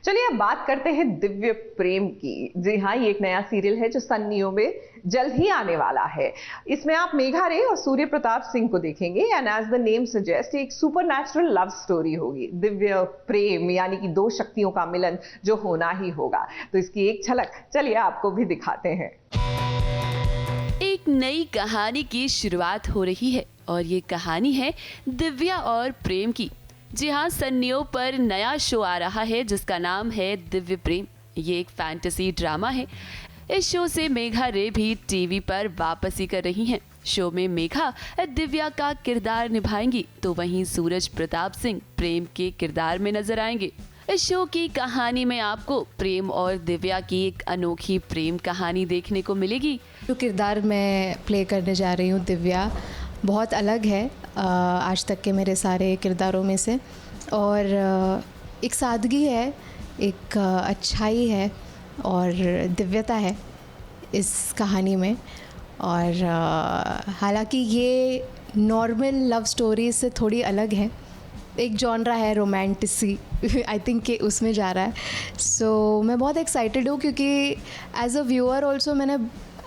चलिए अब बात करते हैं दिव्य प्रेम की। जी हाँ, ये एक नया सीरियल है जो सन नियो में जल्द ही आने वाला है। इसमें आप मेघा रे और सूर्य प्रताप सिंह को देखेंगे and as the name suggest एक सुपरनैचुरल लव स्टोरी होगी। दिव्य प्रेम यानी कि दो शक्तियों का मिलन जो होना ही होगा। तो इसकी एक झलक चलिए आपको भी दिखाते हैं। एक नई कहानी की शुरुआत हो रही है और ये कहानी है दिव्या और प्रेम की। जी हाँ, सन नियो पर नया शो आ रहा है जिसका नाम है दिव्य प्रेम। ये एक फैंटेसी ड्रामा है। इस शो से मेघा रे भी टीवी पर वापसी कर रही हैं। शो में मेघा दिव्या का किरदार निभाएंगी तो वहीं सूरज प्रताप सिंह प्रेम के किरदार में नजर आएंगे। इस शो की कहानी में आपको प्रेम और दिव्या की एक अनोखी प्रेम कहानी देखने को मिलेगी। जो किरदार मैं प्ले करने जा रही हूँ दिव्या, बहुत अलग है आज तक के मेरे सारे किरदारों में से। और एक सादगी है, एक अच्छाई है और दिव्यता है इस कहानी में। और हालांकि ये नॉर्मल लव स्टोरी से थोड़ी अलग है। एक जॉनरा है रोमांटिसी, आई थिंक कि उसमें जा रहा है। सो मैं बहुत एक्साइटेड हूँ क्योंकि एज अ व्यूअर ऑल्सो मैंने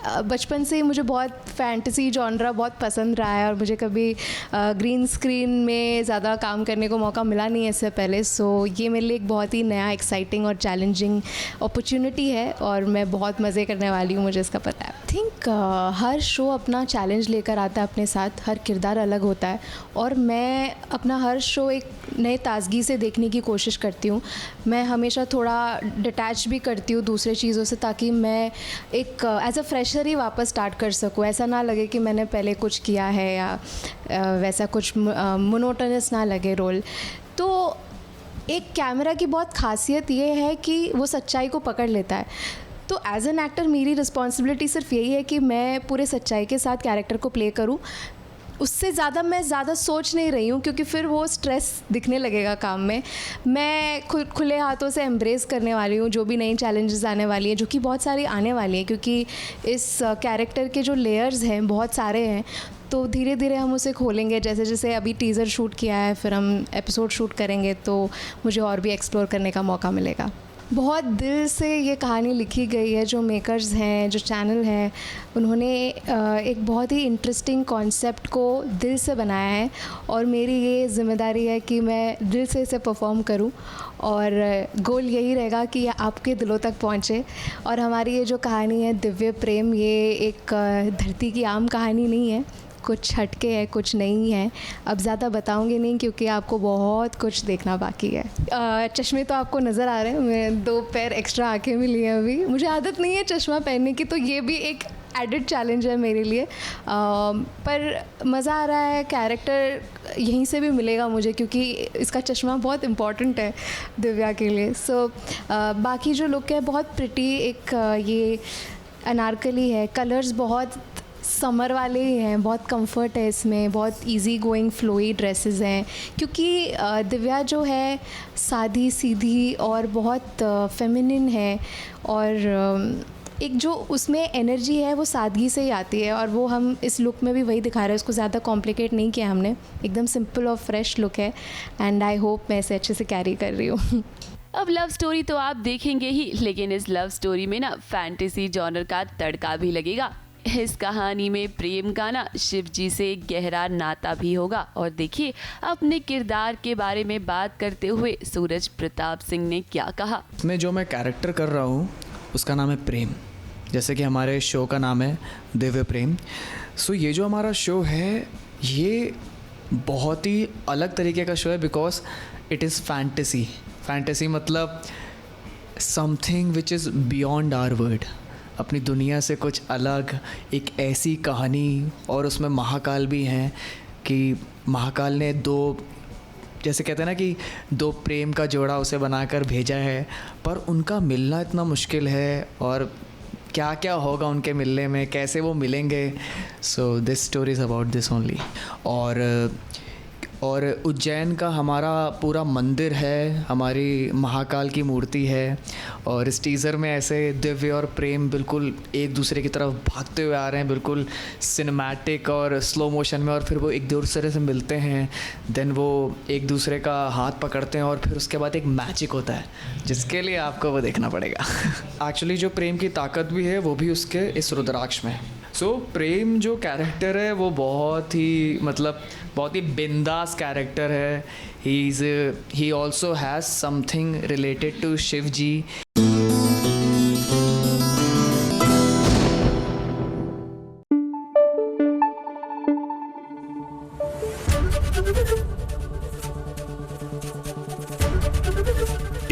बचपन से ही मुझे बहुत फैंटेसी जॉनरा बहुत पसंद रहा है और मुझे कभी ग्रीन स्क्रीन में ज़्यादा काम करने को मौका मिला नहीं है इससे पहले। सो ये मेरे लिए एक बहुत ही नया एक्साइटिंग और चैलेंजिंग अपॉर्चुनिटी है और मैं बहुत मज़े करने वाली हूँ, मुझे इसका पता है। आई थिंक हर शो अपना चैलेंज लेकर आता है अपने साथ, हर किरदार अलग होता है और मैं अपना हर शो एक नए ताजगी से देखने की कोशिश करती हूँ। मैं हमेशा थोड़ा डिटैच भी करती हूँ दूसरे चीज़ों से ताकि मैं एक एज अ फ्रेशर ही वापस स्टार्ट कर सकूँ। ऐसा ना लगे कि मैंने पहले कुछ किया है या वैसा कुछ मोनोटोनस ना लगे रोल। तो एक कैमरा की बहुत खासियत ये है कि वो सच्चाई को पकड़ लेता है। तो एज एन एक्टर मेरी रिस्पॉन्सिबिलिटी सिर्फ यही है कि मैं पूरे सच्चाई के साथ कैरेक्टर को प्ले करूँ। उससे ज़्यादा मैं ज़्यादा सोच नहीं रही हूँ क्योंकि फिर वो स्ट्रेस दिखने लगेगा काम में। मैं खुले हाथों से एम्ब्रेस करने वाली हूँ जो भी नई चैलेंजेस आने वाली हैं, जो कि बहुत सारी आने वाली हैं क्योंकि इस कैरेक्टर के जो लेयर्स हैं बहुत सारे हैं। तो धीरे धीरे हम उसे खोलेंगे। जैसे जैसे अभी टीज़र शूट किया है, फिर हम एपिसोड शूट करेंगे तो मुझे और भी एक्सप्लोर करने का मौका मिलेगा। बहुत दिल से ये कहानी लिखी गई है। जो मेकर्स हैं, जो चैनल हैं, उन्होंने एक बहुत ही इंटरेस्टिंग कॉन्सेप्ट को दिल से बनाया है और मेरी ये जिम्मेदारी है कि मैं दिल से इसे परफॉर्म करूं और गोल यही रहेगा कि ये आपके दिलों तक पहुंचे। और हमारी ये जो कहानी है दिव्य प्रेम, ये एक धरती की आम कहानी नहीं है, कुछ हटके है, कुछ नहीं है। अब ज़्यादा बताऊंगी नहीं क्योंकि आपको बहुत कुछ देखना बाकी है। चश्मे तो आपको नज़र आ रहे हैं, मैं 2 पैर एक्स्ट्रा आंखें मिली हैं अभी। मुझे आदत नहीं है चश्मा पहनने की, तो ये भी एक एडिड चैलेंज है मेरे लिए। पर मज़ा आ रहा है। कैरेक्टर यहीं से भी मिलेगा मुझे क्योंकि इसका चश्मा बहुत इम्पॉर्टेंट है दिव्या के लिए। सो बाकी जो लुक है बहुत प्रिटी, एक ये अनारकली है। कलर्स बहुत समर वाले ही हैं, बहुत कंफर्ट है इसमें, बहुत इजी गोइंग फ्लोई ड्रेसेस हैं क्योंकि दिव्या जो है सादी सीधी और बहुत फेमिनिन है और एक जो उसमें एनर्जी है वो सादगी से ही आती है और वो हम इस लुक में भी वही दिखा रहे हैं। उसको ज़्यादा कॉम्प्लिकेट नहीं किया हमने, एकदम सिंपल और फ्रेश लुक है एंड आई होप मैं इसे अच्छे से कैरी कर रही हूँ। अब लव स्टोरी तो आप देखेंगे ही, लेकिन इस लव स्टोरी में ना फैंटेसी जॉनर का तड़का भी लगेगा। इस कहानी में प्रेम का ना शिव जी से गहरा नाता भी होगा। और देखिए अपने किरदार के बारे में बात करते हुए सूरज प्रताप सिंह ने क्या कहा। इसमें जो मैं कैरेक्टर कर रहा हूँ उसका नाम है प्रेम, जैसे कि हमारे शो का नाम है दिव्य प्रेम। सो ये जो हमारा शो है ये बहुत ही अलग तरीके का शो है because it is fantasy. Fantasy मतलब something which is beyond our word, अपनी दुनिया से कुछ अलग एक ऐसी कहानी। और उसमें महाकाल भी हैं कि महाकाल ने जैसे कहते हैं ना कि 2 प्रेम का जोड़ा उसे बनाकर भेजा है, पर उनका मिलना इतना मुश्किल है और क्या क्या होगा उनके मिलने में, कैसे वो मिलेंगे। So this story is about this only. और और उज्जैन का हमारा पूरा मंदिर है, हमारी महाकाल की मूर्ति है। और इस टीज़र में ऐसे दिव्य और प्रेम बिल्कुल एक दूसरे की तरफ भागते हुए आ रहे हैं, बिल्कुल सिनेमैटिक और स्लो मोशन में, और फिर वो एक दूसरे से मिलते हैं, देन वो एक दूसरे का हाथ पकड़ते हैं और फिर उसके बाद एक मैजिक होता है जिसके लिए आपको वो देखना पड़ेगा। एक्चुअली जो प्रेम की ताकत भी है वो भी उसके इस रुद्राक्ष में। सो प्रेम जो कैरेक्टर है वो बहुत ही बिंदास कैरेक्टर है। He also has something related to Shiv ji.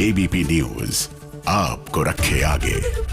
ABP news आपको रखे आगे।